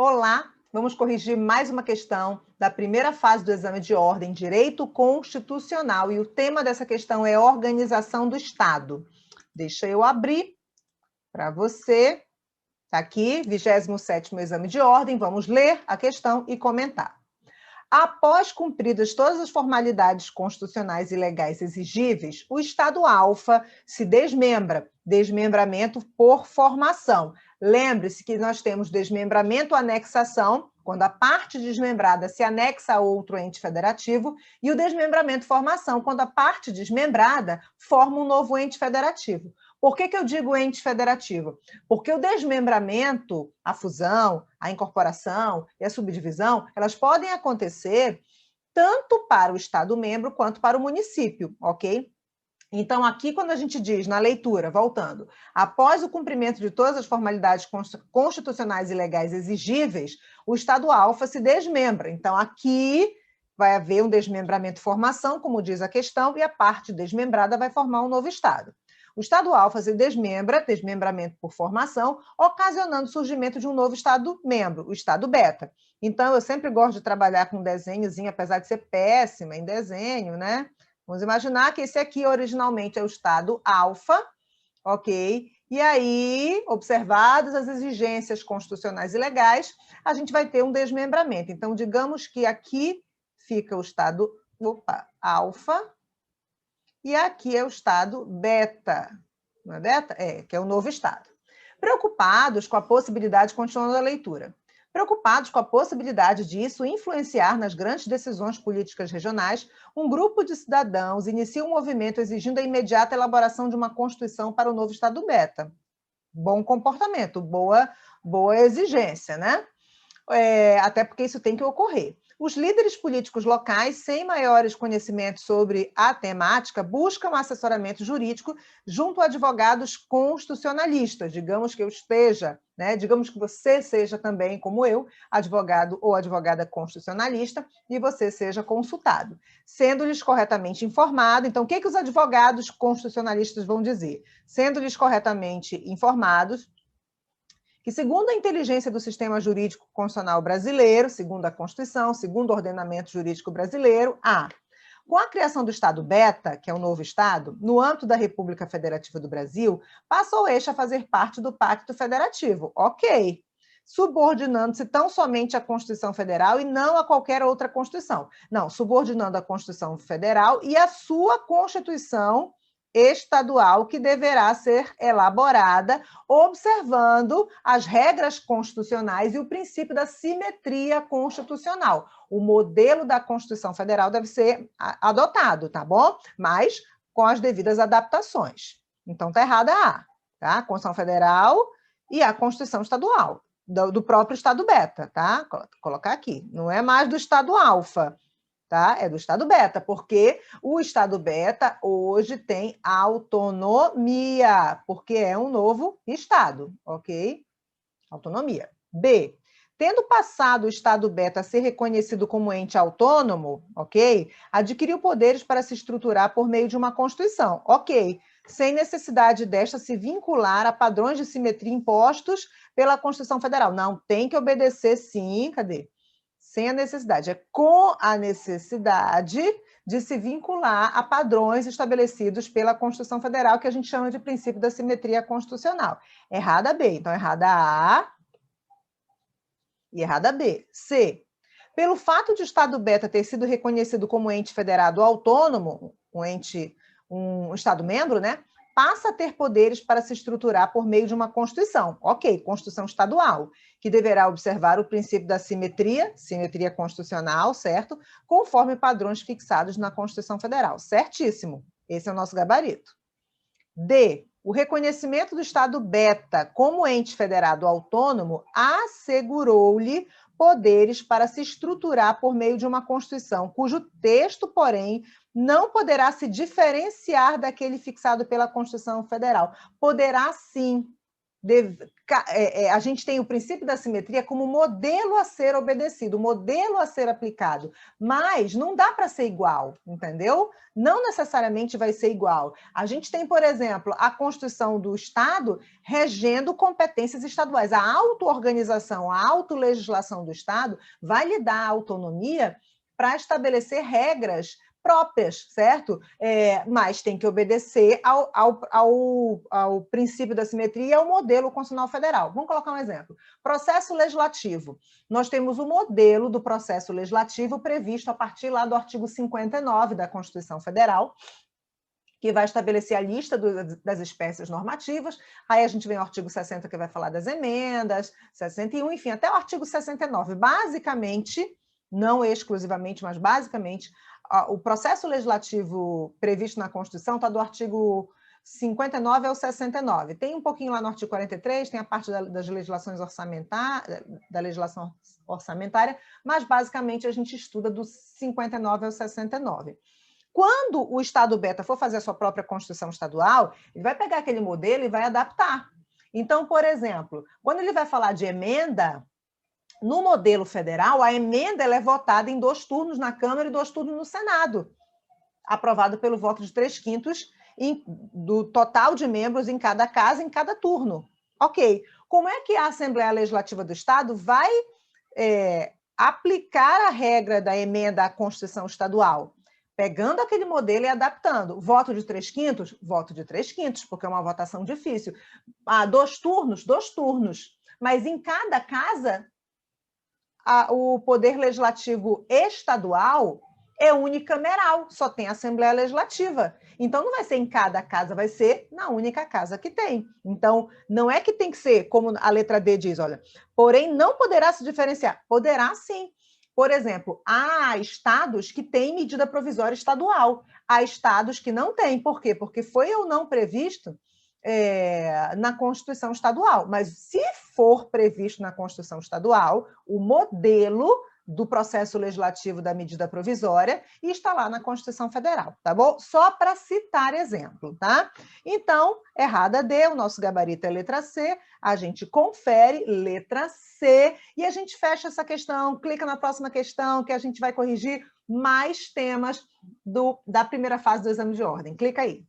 Olá, vamos corrigir mais uma questão da primeira fase do exame de ordem, Direito Constitucional, e o tema dessa questão é Organização do Estado. Deixa eu abrir para você. Está aqui, 27º exame de ordem, vamos ler a questão e comentar. Após cumpridas todas as formalidades constitucionais e legais exigíveis, o Estado alfa se desmembra, desmembramento por formação. Lembre-se que nós temos desmembramento ou anexação, quando a parte desmembrada se anexa a outro ente federativo, e o desmembramento formação, quando a parte desmembrada forma um novo ente federativo. Por que eu digo ente federativo? Porque o desmembramento, a fusão, a incorporação e a subdivisão, elas podem acontecer tanto para o Estado-membro quanto para o município, ok? Então, aqui, quando a gente diz, na leitura, voltando, após o cumprimento de todas as formalidades constitucionais e legais exigíveis, o Estado alfa se desmembra. Então, aqui vai haver um desmembramento-formação, como diz a questão, e a parte desmembrada vai formar um novo Estado. O Estado alfa se desmembra, desmembramento por formação, ocasionando o surgimento de um novo Estado-membro, o Estado beta. Então, eu sempre gosto de trabalhar com um desenhozinho, apesar de ser péssima em desenho, né? Vamos imaginar que esse aqui originalmente é o Estado alfa, ok? E aí, observadas as exigências constitucionais e legais, a gente vai ter um desmembramento. Então, digamos que aqui fica o Estado alfa, e aqui é o Estado beta. Não é beta? É, que é o novo Estado. Preocupados com a possibilidade, continuando a leitura, preocupados com a possibilidade disso influenciar nas grandes decisões políticas regionais, um grupo de cidadãos inicia um movimento exigindo a imediata elaboração de uma Constituição para o novo Estado beta. Bom comportamento, boa exigência, né? Até porque isso tem que ocorrer. Os líderes políticos locais, sem maiores conhecimentos sobre a temática, buscam assessoramento jurídico junto a advogados constitucionalistas. Digamos que eu esteja, né? Digamos que você seja também, como eu, advogado ou advogada constitucionalista, e você seja consultado. Sendo-lhes corretamente informado, então, o que os advogados constitucionalistas vão dizer? Sendo-lhes corretamente informados, que, segundo a inteligência do sistema jurídico constitucional brasileiro, segundo a Constituição, segundo o ordenamento jurídico brasileiro, com a criação do Estado beta, que é o novo Estado, no âmbito da República Federativa do Brasil, passou este a fazer parte do Pacto Federativo. Ok. Subordinando-se tão somente à Constituição Federal e não a qualquer outra Constituição. Não, subordinando a Constituição Federal e a sua Constituição estadual, que deverá ser elaborada observando as regras constitucionais e o princípio da simetria constitucional. O modelo da Constituição Federal deve ser adotado, tá bom? Mas com as devidas adaptações. Então, tá errada a tá? A Constituição Federal e a Constituição Estadual, do próprio Estado beta, tá? Vou colocar aqui. Não é mais do Estado alfa, tá? É do Estado beta, porque o Estado beta hoje tem autonomia, porque é um novo Estado, ok? Autonomia. B. Tendo passado o Estado beta a ser reconhecido como ente autônomo, ok? Adquiriu poderes para se estruturar por meio de uma Constituição, ok? Sem necessidade desta se vincular a padrões de simetria impostos pela Constituição Federal. Não, tem que obedecer sim, cadê? Sem a necessidade, é com a necessidade de se vincular a padrões estabelecidos pela Constituição Federal, que a gente chama de princípio da simetria constitucional. Errada B, então errada A e errada B. C. Pelo fato de o Estado beta ter sido reconhecido como ente federado autônomo, um Estado-membro, né? Passa a ter poderes para se estruturar por meio de uma Constituição. Ok, Constituição Estadual, que deverá observar o princípio da simetria constitucional, certo? Conforme padrões fixados na Constituição Federal. Certíssimo. Esse é o nosso gabarito. D. O reconhecimento do Estado beta como ente federado autônomo assegurou-lhe poderes para se estruturar por meio de uma Constituição, cujo texto, porém, não poderá se diferenciar daquele fixado pela Constituição Federal. Poderá sim. a gente tem o princípio da simetria como modelo a ser obedecido, modelo a ser aplicado, mas não dá para ser igual, entendeu? Não necessariamente vai ser igual. A gente tem, por exemplo, a Constituição do Estado regendo competências estaduais. A auto-organização, a autolegislação do Estado vai lhe dar autonomia para estabelecer regras próprias, certo? Mas tem que obedecer ao princípio da simetria e ao modelo constitucional federal. Vamos colocar um exemplo. Processo legislativo. Nós temos o modelo do processo legislativo previsto a partir lá do artigo 59 da Constituição Federal, que vai estabelecer a lista das espécies normativas. Aí a gente vem ao artigo 60, que vai falar das emendas, 61, enfim, até o artigo 69. Basicamente, não exclusivamente, mas basicamente, o processo legislativo previsto na Constituição está do artigo 59 ao 69. Tem um pouquinho lá no artigo 43, tem a parte das legislações orçamentárias, da legislação orçamentária, mas basicamente a gente estuda do 59 ao 69. Quando o Estado beta for fazer a sua própria Constituição estadual, ele vai pegar aquele modelo e vai adaptar. Então, por exemplo, quando ele vai falar de emenda, no modelo federal, a emenda ela é votada em 2 turnos na Câmara e 2 turnos no Senado, aprovado pelo voto de 3/5 do total de membros em cada casa, em cada turno. Ok. Como é que a Assembleia Legislativa do Estado vai aplicar a regra da emenda à Constituição Estadual? Pegando aquele modelo e adaptando. Voto de 3/5? Voto de 3/5, porque é uma votação difícil. 2 turnos? 2 turnos. Mas em cada casa, o poder legislativo estadual é unicameral, só tem Assembleia Legislativa. Então, não vai ser em cada casa, vai ser na única casa que tem. Então, não é que tem que ser, como a letra D diz, olha, porém não poderá se diferenciar. Poderá sim. Por exemplo, há estados que têm medida provisória estadual, há estados que não têm. Por quê? Porque foi ou não previsto na Constituição Estadual. Mas se for previsto na Constituição Estadual, o modelo do processo legislativo da medida provisória e está lá na Constituição Federal, tá bom? Só para citar exemplo, tá? Então, errada D, o nosso gabarito é letra C, a gente confere letra C e a gente fecha essa questão, clica na próxima questão que a gente vai corrigir mais temas da primeira fase do exame de ordem. Clica aí.